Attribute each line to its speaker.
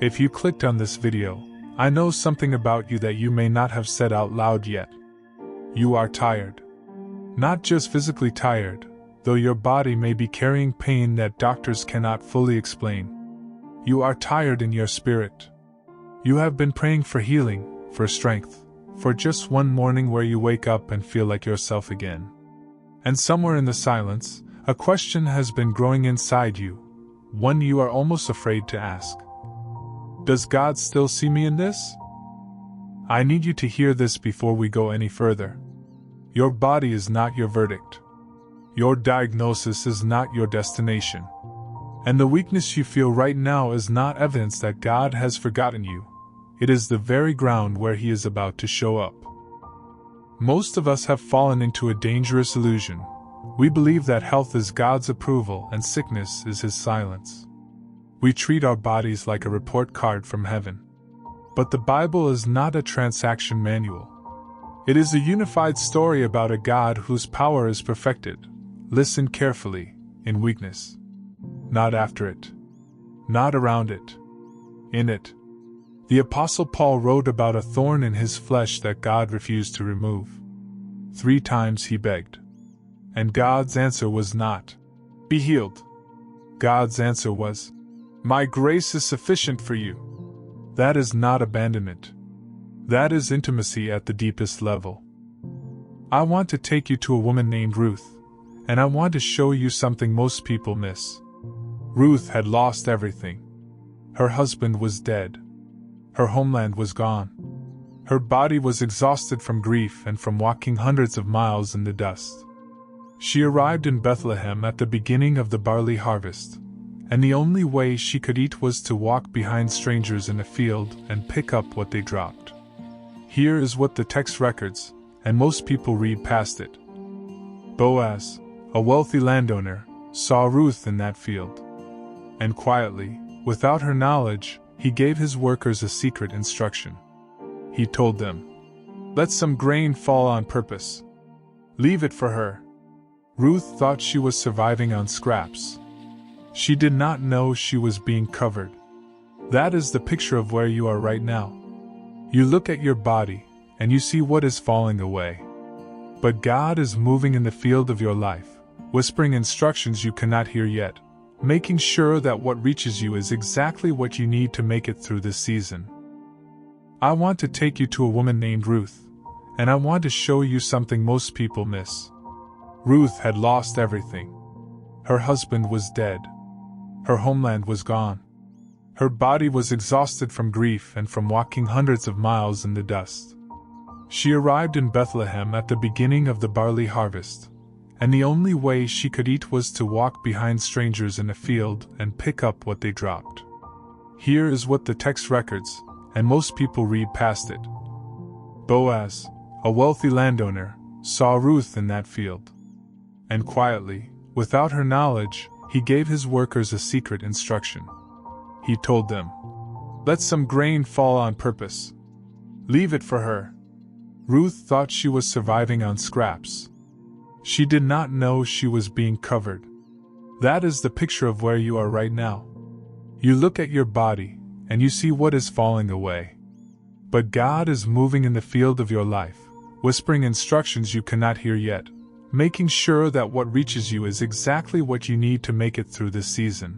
Speaker 1: If you clicked on this video, I know something about you that you may not have said out loud yet. You are tired. Not just physically tired, though your body may be carrying pain that doctors cannot fully explain. You are tired in your spirit. You have been praying for healing, for strength, for just one morning where you wake up and feel like yourself again. And somewhere in the silence, a question has been growing inside you, one you are almost afraid to ask. Does God still see me in this? I need you to hear this before we go any further. Your body is not your verdict. Your diagnosis is not your destination. And the weakness you feel right now is not evidence that God has forgotten you. It is the very ground where He is about to show up. Most of us have fallen into a dangerous illusion. We believe that health is God's approval and sickness is His silence. We treat our bodies like a report card from heaven. But the Bible is not a transaction manual. It is a unified story about a God whose power is perfected. Listen carefully, in weakness. Not after it. Not around it. In it. The Apostle Paul wrote about a thorn in his flesh that God refused to remove. 3 times he begged. And God's answer was not, "Be healed." God's answer was, "My grace is sufficient for you." That is not abandonment. That is intimacy at the deepest level. I want to take you to a woman named Ruth, and I want to show you something most people miss. Ruth had lost everything. Her husband was dead. Her homeland was gone. Her body was exhausted from grief and from walking hundreds of miles in the dust. She arrived in Bethlehem at the beginning of the barley harvest, and the only way she could eat was to walk behind strangers in a field and pick up what they dropped. Here is what the text records, and most people read past it. Boaz, a wealthy landowner, saw Ruth in that field. And quietly, without her knowledge, he gave his workers a secret instruction. He told them, "Let some grain fall on purpose. Leave it for her." Ruth thought she was surviving on scraps. She did not know she was being covered. That is the picture of where you are right now. You look at your body, and you see what is falling away. But God is moving in the field of your life, whispering instructions you cannot hear yet, making sure that what reaches you is exactly what you need to make it through this season. I want to take you to a woman named Ruth, and I want to show you something most people miss. Ruth had lost everything. Her husband was dead. Her homeland was gone. Her body was exhausted from grief and from walking hundreds of miles in the dust. She arrived in Bethlehem at the beginning of the barley harvest, and the only way she could eat was to walk behind strangers in a field and pick up what they dropped. Here is what the text records, and most people read past it. Boaz, a wealthy landowner, saw Ruth in that field. And quietly, without her knowledge, he gave his workers a secret instruction. He told them, "Let some grain fall on purpose. Leave it for her." Ruth thought she was surviving on scraps. She did not know she was being covered. That is the picture of where you are right now. You look at your body, and you see what is falling away. But God is moving in the field of your life, whispering instructions you cannot hear yet, making sure that what reaches you is exactly what you need to make it through this season.